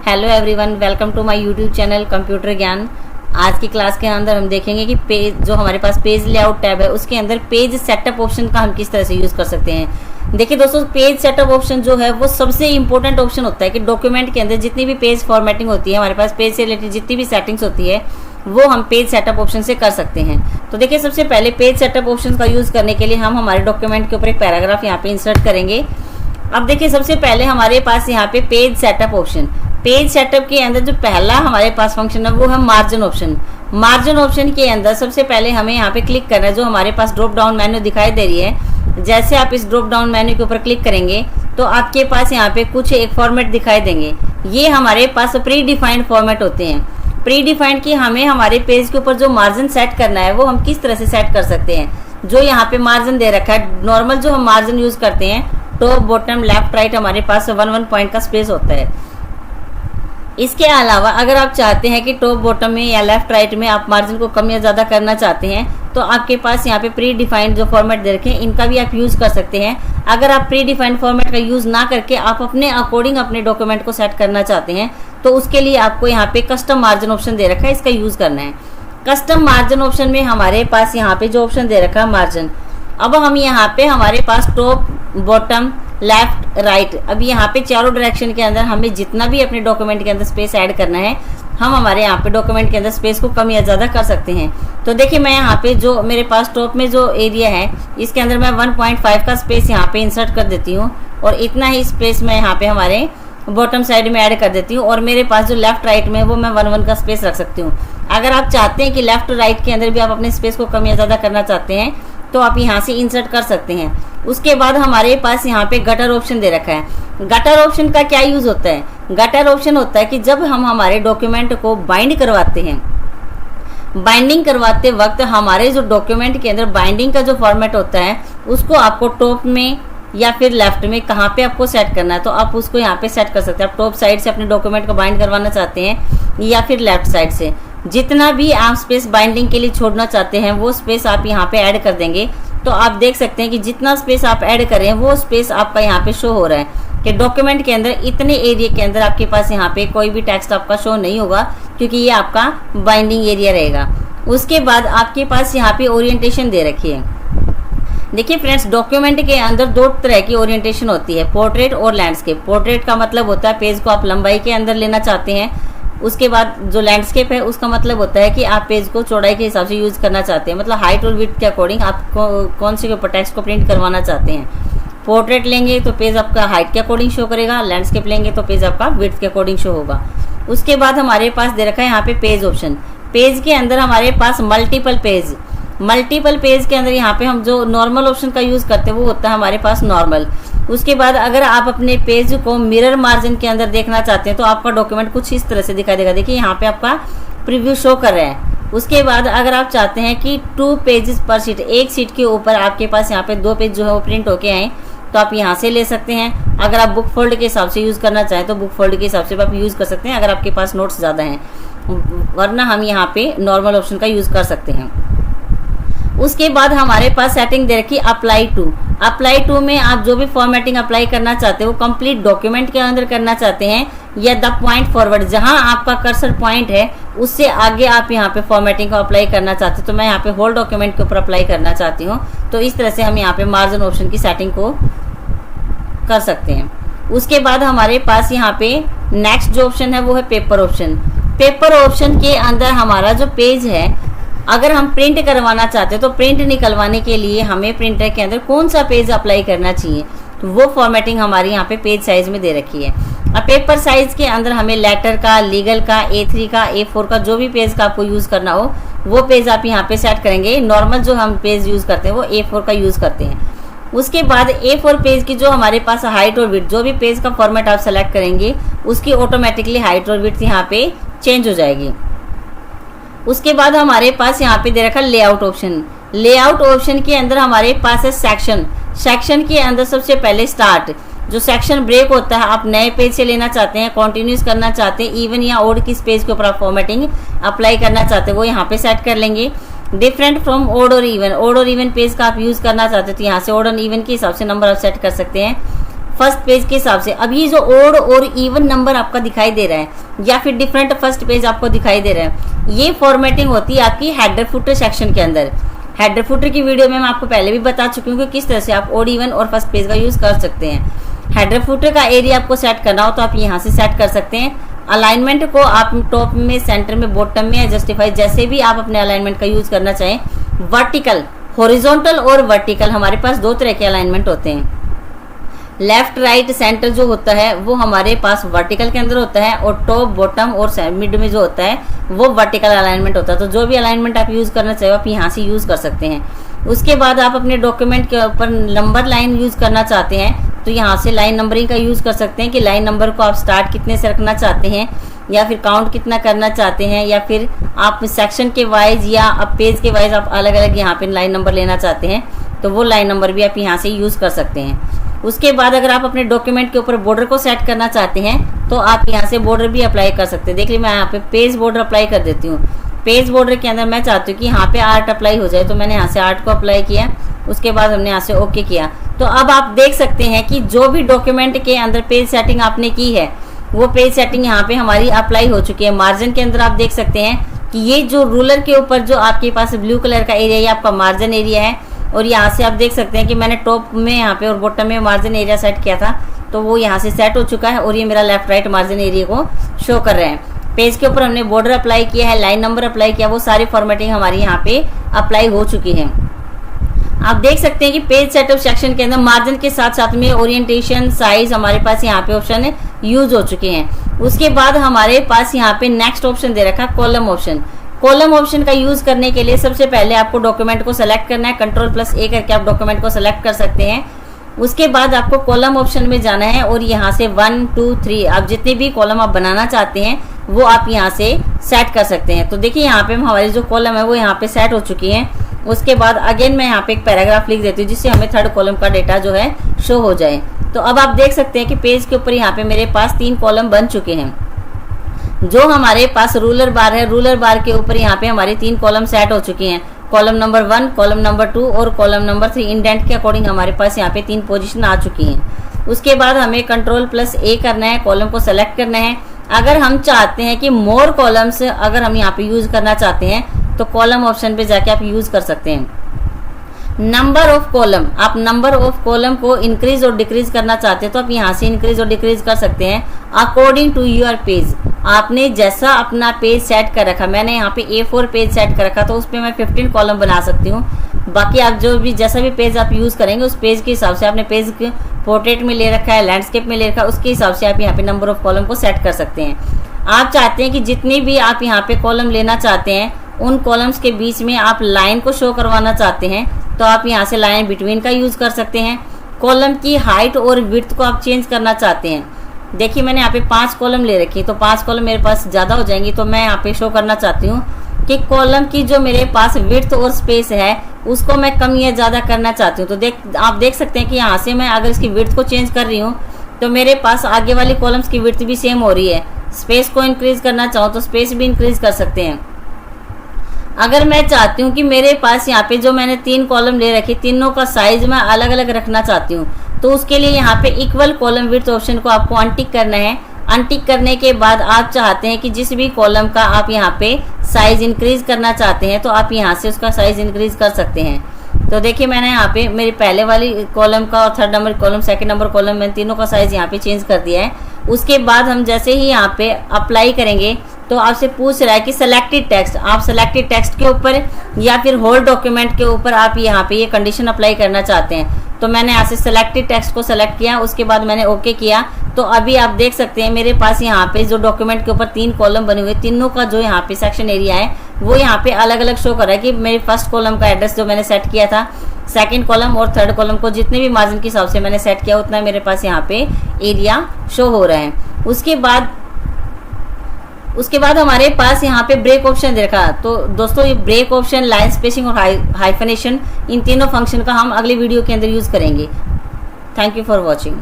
Hello everyone, welcome to my YouTube channel computer ज्ञान। आज की क्लास के अंदर हम देखेंगे कि पेज जो हमारे पास पेज लेआउट टैब है उसके अंदर पेज सेटअप ऑप्शन का हम किस तरह से यूज़ कर सकते हैं। देखिए दोस्तों, पेज सेटअप ऑप्शन जो है वो सबसे इंपॉर्टेंट ऑप्शन होता है कि डॉक्यूमेंट के अंदर जितनी भी पेज फॉर्मेटिंग होती है, हमारे पास पेज से रिलेटेड जितनी भी सेटिंग्स होती है वो हम पेज सेटअप ऑप्शन से कर सकते हैं। तो देखिए, सबसे पहले पेज सेटअप ऑप्शन का यूज़ करने के लिए हम हमारे डॉक्यूमेंट के ऊपर एक पैराग्राफ यहाँ पे इंसर्ट करेंगे। अब देखिए, सबसे पहले हमारे पास यहाँ पे page setup option, page setup के अंदर जो पहला हमारे पास फंक्शन है वो है मार्जिन ऑप्शन। मार्जिन ऑप्शन के अंदर सबसे पहले हमें यहाँ पे क्लिक करना है। जो हमारे पास ड्रॉप डाउन मेन्यू दिखाई दे रही है, जैसे आप इस ड्रॉप डाउन मेन्यू के ऊपर क्लिक करेंगे तो आपके पास यहाँ पे कुछ एक फॉर्मेट दिखाई देंगे। ये हमारे पास प्री डिफाइंड फॉर्मेट होते हैं। प्री डिफाइंड की हमें हमारे पेज के ऊपर जो मार्जिन सेट करना है वो हम किस तरह से सेट कर सकते हैं। जो यहाँ पे मार्जिन दे रखा है, नॉर्मल जो हम मार्जिन यूज करते हैं, टॉप बॉटम लेफ्ट राइट हमारे पास 1 पॉइंट का स्पेस होता है। इसके अलावा अगर आप चाहते हैं कि टॉप बॉटम में या लेफ्ट राइट में आप मार्जिन को कम या ज़्यादा करना चाहते हैं तो आपके पास यहाँ पे प्री डिफाइंड जो फॉर्मेट दे रखे हैं इनका भी आप यूज़ कर सकते हैं। अगर आप प्री डिफाइंड फॉर्मेट का यूज़ ना करके आप अपने अकॉर्डिंग अपने डॉक्यूमेंट को सेट करना चाहते हैं तो उसके लिए आपको यहाँ पे कस्टम मार्जिन ऑप्शन दे रखा है, इसका यूज़ करना है। कस्टम मार्जिन ऑप्शन में हमारे पास यहाँ पे जो ऑप्शन दे रखा है मार्जिन, अब हम यहाँ पे हमारे पास टॉप बॉटम लेफ्ट राइट, अब यहाँ पे चारों डायरेक्शन के अंदर हमें जितना भी अपने डॉक्यूमेंट के अंदर स्पेस ऐड करना है हम हमारे यहाँ पे डॉक्यूमेंट के अंदर स्पेस को कम या ज़्यादा कर सकते हैं। तो देखिए, मैं यहाँ पे जो मेरे पास टॉप में जो एरिया है इसके अंदर मैं 1.5 का स्पेस यहाँ पे इंसर्ट कर देती हूँ और इतना ही स्पेस मैं यहाँ पे हमारे बॉटम साइड में ऐड कर देती हूँ और मेरे पास जो लेफ्ट राइट में वो मैं 1 का स्पेस रख सकती हूँ। अगर आप चाहते हैं कि लेफ्ट राइट के अंदर भी आप अपने स्पेस को कम या ज़्यादा करना चाहते हैं तो आप यहाँ से इंसर्ट कर सकते हैं। उसके बाद हमारे पास यहाँ पे गटर ऑप्शन दे रखा है। गटर ऑप्शन का क्या यूज़ होता है? गटर ऑप्शन होता है कि जब हम हमारे डॉक्यूमेंट को बाइंड करवाते हैं, बाइंडिंग करवाते वक्त हमारे जो डॉक्यूमेंट के अंदर बाइंडिंग का जो फॉर्मेट होता है उसको आपको टॉप में या फिर लेफ्ट में कहाँ पे आपको सेट करना है तो आप उसको यहाँ पे सेट कर सकते हैं। आप टॉप साइड से अपने डॉक्यूमेंट को बाइंड करवाना चाहते हैं या फिर लेफ्ट साइड से, जितना भी आप स्पेस बाइंडिंग के लिए छोड़ना चाहते हैं वो स्पेस आप यहाँ पे ऐड कर देंगे। तो आप देख सकते हैं कि जितना स्पेस आप ऐड करें वो स्पेस आपका यहाँ पे शो हो रहा है कि डॉक्यूमेंट के अंदर इतने एरिया के अंदर आपके पास यहाँ पे कोई भी टेक्स्ट आपका शो नहीं होगा क्योंकि ये आपका बाइंडिंग एरिया रहेगा। उसके बाद आपके पास यहाँ पे ओरिएंटेशन दे रखी है। देखिए फ्रेंड्स, डॉक्यूमेंट के अंदर 2 तरह की ओरिएंटेशन होती है, पोर्ट्रेट और लैंडस्केप। पोर्ट्रेट का मतलब होता है पेज को आप लंबाई के अंदर लेना चाहते हैं। उसके बाद जो लैंडस्केप है उसका मतलब होता है कि आप पेज को चौड़ाई के हिसाब से यूज़ करना चाहते हैं, मतलब हाइट और विड्थ के अकॉर्डिंग आप कौन से ऊपर टेक्स्ट को प्रिंट करवाना चाहते हैं। पोर्ट्रेट लेंगे तो पेज आपका हाइट के अकॉर्डिंग शो करेगा, लैंडस्केप लेंगे तो पेज आपका विड्थ के अकॉर्डिंग शो होगा। उसके बाद हमारे पास दे रखा है यहाँ पे पेज ऑप्शन। पेज के अंदर हमारे पास मल्टीपल पेज के अंदर यहाँ पे हम जो नॉर्मल ऑप्शन का यूज़ करते हैं वो होता है हमारे पास नॉर्मल। उसके बाद अगर आप अपने पेज को मिरर मार्जिन के अंदर देखना चाहते हैं तो आपका डॉक्यूमेंट कुछ इस तरह से दिखाई देगा। देखिए, यहाँ पे आपका प्रीव्यू शो कर रहा है। उसके बाद अगर आप चाहते हैं कि 2 पेजेस पर शीट, एक शीट के ऊपर आपके पास यहाँ पे 2 पेज जो है वो प्रिंट होके आए तो आप यहाँ से ले सकते हैं। अगर आप बुक फोल्ड के हिसाब से यूज़ करना चाहें तो बुक फोल्ड के हिसाब से आप यूज़ कर सकते हैं अगर आपके पास नोट्स ज़्यादा हैं, वरना हम यहाँ पे नॉर्मल ऑप्शन का यूज़ कर सकते हैं। उसके बाद हमारे पास सेटिंग दे रखी अप्लाई टू में आप जो भी फॉर्मेटिंग अप्लाई करना चाहते हैं वो कंप्लीट डॉक्यूमेंट के अंदर करना चाहते हैं या द पॉइंट फॉरवर्ड, जहां आपका कर्सर पॉइंट है उससे आगे आप यहाँ पे फॉर्मेटिंग को अप्लाई करना चाहते हैं। तो मैं यहाँ पे होल डॉक्यूमेंट के ऊपर अप्लाई करना चाहती हूँ तो इस तरह से हम यहाँ पे मार्जिन ऑप्शन की सेटिंग को कर सकते हैं। उसके बाद हमारे पास यहाँ पे नेक्स्ट जो ऑप्शन है वो है पेपर ऑप्शन। पेपर ऑप्शन के अंदर हमारा जो पेज है, अगर हम प्रिंट करवाना चाहते हैं तो प्रिंट निकलवाने के लिए हमें प्रिंटर के अंदर कौन सा पेज अप्लाई करना चाहिए तो वो फॉर्मेटिंग हमारी यहाँ पे पेज साइज में दे रखी है। अब पेपर साइज के अंदर हमें लेटर का, लीगल का, A3 का, A4 का, जो भी पेज का आपको यूज़ करना हो वो पेज आप यहाँ पे सेट करेंगे। नॉर्मल जो हम पेज यूज़ करते हैं वो A4 का यूज़ करते हैं। उसके बाद A4 पेज की जो हमारे पास हाइट और विड्थ, जो भी पेज का फॉर्मेट आप सेलेक्ट करेंगे उसकी ऑटोमेटिकली हाइट और विड्थ यहाँ पे चेंज हो जाएगी। उसके बाद हमारे पास यहाँ पे दे रखा लेआउट ऑप्शन। लेआउट ऑप्शन के अंदर हमारे पास है सेक्शन के अंदर सबसे पहले स्टार्ट, जो सेक्शन ब्रेक होता है आप नए पेज से लेना चाहते हैं, कॉन्टिन्यूस करना चाहते हैं, इवन या ओड किस पेज के ऊपर आप फॉर्मेटिंग अप्लाई करना चाहते हैं वो यहाँ पे सेट कर लेंगे। डिफरेंट फ्रॉम ओड और इवन पेज का आप यूज़ करना चाहते हैं तो यहाँ से ओड और इवन के हिसाब से नंबर आप सेट कर सकते हैं। फर्स्ट पेज के हिसाब से। अब ये जो ओड और इवन नंबर आपका दिखाई दे रहा है या फिर डिफरेंट फर्स्ट पेज आपको दिखाई दे रहा है, ये फॉर्मेटिंग होती है आपकी हेडर फुटर सेक्शन के अंदर। हेडर फुटर की वीडियो में मैं आपको पहले भी बता चुकी हूँ कि किस तरह से आप ओड इवन और फर्स्ट पेज का यूज कर सकते हैं। हेडर फुटर का एरिया आपको सेट करना हो तो आप यहाँ से सेट कर सकते हैं। अलाइनमेंट को आप टॉप में, सेंटर में, बॉटम में या जस्टिफाई जैसे भी आप अपने अलाइनमेंट का यूज करना चाहें। वर्टिकल, हॉरिजॉन्टल और वर्टिकल हमारे पास दो तरह के अलाइनमेंट होते हैं। लेफ्ट राइट सेंटर जो होता है वो हमारे पास वर्टिकल के अंदर होता है और टॉप बॉटम और मिड में जो होता है वो वर्टिकल अलाइनमेंट होता है। तो जो भी अलाइनमेंट आप यूज करना चाहिए आप यहाँ से यूज कर सकते हैं। उसके बाद आप अपने डॉक्यूमेंट के ऊपर नंबर लाइन यूज करना चाहते हैं तो यहाँ से लाइन नंबरिंग का यूज कर सकते हैं कि लाइन नंबर को आप स्टार्ट कितने से रखना चाहते हैं या फिर काउंट कितना करना चाहते हैं, या फिर आप सेक्शन के वाइज या आप पेज के वाइज आप अलग अलग यहाँ पे लाइन नंबर लेना चाहते हैं तो वो लाइन नंबर भी आप यहाँ से यूज कर सकते हैं। उसके बाद अगर आप अपने डॉक्यूमेंट के ऊपर बॉर्डर को सेट करना चाहते हैं तो आप यहाँ से बॉर्डर भी अप्लाई कर सकते हैं। देखिए मैं यहाँ पे पेज बॉर्डर अप्लाई कर देती हूँ। पेज बॉर्डर के अंदर मैं चाहती हूँ कि यहाँ पे आर्ट अप्लाई हो जाए तो मैंने यहाँ से आर्ट को अप्लाई किया। उसके बाद हमने यहाँ से ओके किया। तो अब आप देख सकते हैं कि जो भी डॉक्यूमेंट के अंदर पेज सेटिंग आपने की है वो पेज सेटिंग यहाँ पे हमारी अप्लाई हो चुकी है। मार्जिन के अंदर आप देख सकते हैं कि ये जो रूलर के ऊपर जो आपके पास ब्लू कलर का एरिया है आपका मार्जिन एरिया है, और यहाँ से आप देख सकते हैं कि मैंने टॉप में यहाँ पे और बॉटम में मार्जिन एरिया सेट किया था तो वो यहाँ से सेट हो चुका है और ये मेरा लेफ्ट राइट मार्जिन एरिया को शो कर रहे हैं। पेज के ऊपर हमने बॉर्डर अप्लाई किया है, लाइन नंबर अप्लाई किया, वो सारी फॉर्मेटिंग हमारी यहाँ पे अप्लाई हो चुकी है। आप देख सकते हैं कि पेज सेटअप सेक्शन के अंदर मार्जिन के साथ साथ में ओरिएंटेशन, साइज हमारे पास यहाँ पे ऑप्शन यूज हो चुके हैं। उसके बाद हमारे पास यहाँ पे नेक्स्ट ऑप्शन दे रखा कॉलम ऑप्शन। कॉलम ऑप्शन का यूज करने के लिए सबसे पहले आपको डॉक्यूमेंट को सेलेक्ट करना है। Ctrl+A करके आप डॉक्यूमेंट को सेलेक्ट कर सकते हैं। उसके बाद आपको कॉलम ऑप्शन में जाना है और यहाँ से 1, 2, 3 आप जितने भी कॉलम आप बनाना चाहते हैं वो आप यहाँ से सेट कर सकते हैं। तो देखिए यहाँ पे हमारी जो कॉलम है वो यहाँ पे सेट हो चुकी है। उसके बाद अगेन मैं यहाँ पे एक पैराग्राफ लिख देती हूँ जिससे हमें थर्ड कॉलम का डेटा जो है शो हो जाए। तो अब आप देख सकते हैं कि पेज के ऊपर यहाँ पे मेरे पास 3 कॉलम बन चुके हैं। जो हमारे पास रूलर बार है, रूलर बार के ऊपर यहाँ पे हमारे 3 कॉलम सेट हो चुके हैं। कॉलम नंबर 1, कॉलम नंबर 2 और कॉलम नंबर 3 इंडेंट के अकॉर्डिंग हमारे पास यहाँ पे 3 पोजीशन आ चुकी हैं। उसके बाद हमें Ctrl+A करना है, कॉलम को सेलेक्ट करना है। अगर हम चाहते हैं कि मोर कॉलम्स अगर हम यहाँ पे यूज करना चाहते हैं तो कॉलम ऑप्शन पे जाके आप यूज कर सकते हैं। नंबर ऑफ कॉलम, आप नंबर ऑफ कॉलम को इंक्रीज और डिक्रीज करना चाहते हैं तो आप यहाँ से इंक्रीज और डिक्रीज कर सकते हैं अकॉर्डिंग टू योर पेज। आपने जैसा अपना पेज सेट कर रखा, मैंने यहाँ पे A4 पेज सेट कर रखा तो उस पर मैं 15 कॉलम बना सकती हूँ। बाकी आप जो भी जैसा भी पेज आप यूज करेंगे उस पेज के हिसाब से, आपने पेज पोर्ट्रेट में ले रखा है, लैंडस्केप में ले रखा है, उसके हिसाब से आप यहाँ पे नंबर ऑफ कॉलम को सेट कर सकते हैं। आप चाहते हैं कि जितनी भी आप यहाँ पे कॉलम लेना चाहते हैं उन कॉलम्स के बीच में आप लाइन को शो करवाना चाहते हैं तो आप यहाँ से लाइन बिटवीन का यूज कर सकते हैं। कॉलम की हाइट और विड्थ को आप चेंज करना चाहते हैं। देखिए मैंने यहाँ पे 5 कॉलम ले रखी है तो 5 कॉलम मेरे पास ज़्यादा हो जाएंगी तो मैं यहाँ पे शो करना चाहती हूँ कि कॉलम की जो मेरे पास विड्थ और स्पेस है उसको मैं कम या ज़्यादा करना चाहती हूँ। तो आप देख सकते हैं कि यहाँ से मैं अगर इसकी विड्थ को चेंज कर रही हूँ तो मेरे पास आगे वाली कॉलम्स की विड्थ भी सेम हो रही है। स्पेस को इंक्रीज करना चाहो तो स्पेस भी इंक्रीज कर सकते हैं। अगर मैं चाहती हूँ कि मेरे पास यहाँ पे जो मैंने 3 कॉलम ले रखी, तीनों का साइज मैं अलग अलग रखना चाहती हूँ तो उसके लिए यहाँ पे इक्वल कॉलम विड्थ ऑप्शन को आपको अनटिक करना है। अनटिक करने के बाद आप चाहते हैं कि जिस भी कॉलम का आप यहाँ पे साइज इंक्रीज करना चाहते हैं तो आप यहाँ से उसका साइज इंक्रीज कर सकते हैं। तो देखिए मैंने यहाँ पे मेरी पहले वाली कॉलम का और 3rd number column, 2nd number column, मैंने तीनों का साइज यहाँ पे चेंज कर दिया है। उसके बाद हम जैसे ही यहाँ पे अप्लाई करेंगे तो आपसे पूछ रहा है कि सेलेक्टेड टेक्स्ट, आप सेलेक्टेड टेक्स्ट के ऊपर या फिर होल डॉक्यूमेंट के ऊपर आप यहाँ पे ये कंडीशन अप्लाई करना चाहते हैं। तो मैंने यहाँ से सेलेक्टेड टेक्स्ट को सेलेक्ट किया, उसके बाद मैंने ओके किया। तो अभी आप देख सकते हैं मेरे पास यहाँ पे जो डॉक्यूमेंट के ऊपर 3 कॉलम बने हुए, तीनों का जो यहाँ पे सेक्शन एरिया है वो यहाँ पे अलग अलग शो कर रहा है कि मेरे फर्स्ट कॉलम का एड्रेस जो मैंने सेट किया था, 2nd कॉलम और 3rd कॉलम को जितने भी मार्जिन के हिसाब से मैंने सेट किया उतना मेरे पास यहाँ पे एरिया शो हो रहा है। उसके बाद हमारे पास यहाँ पे ब्रेक ऑप्शन देखा। तो दोस्तों ये ब्रेक ऑप्शन, लाइन स्पेसिंग और हाइफनेशन, इन तीनों फंक्शन का हम अगली वीडियो के अंदर यूज करेंगे। Thank you for watching.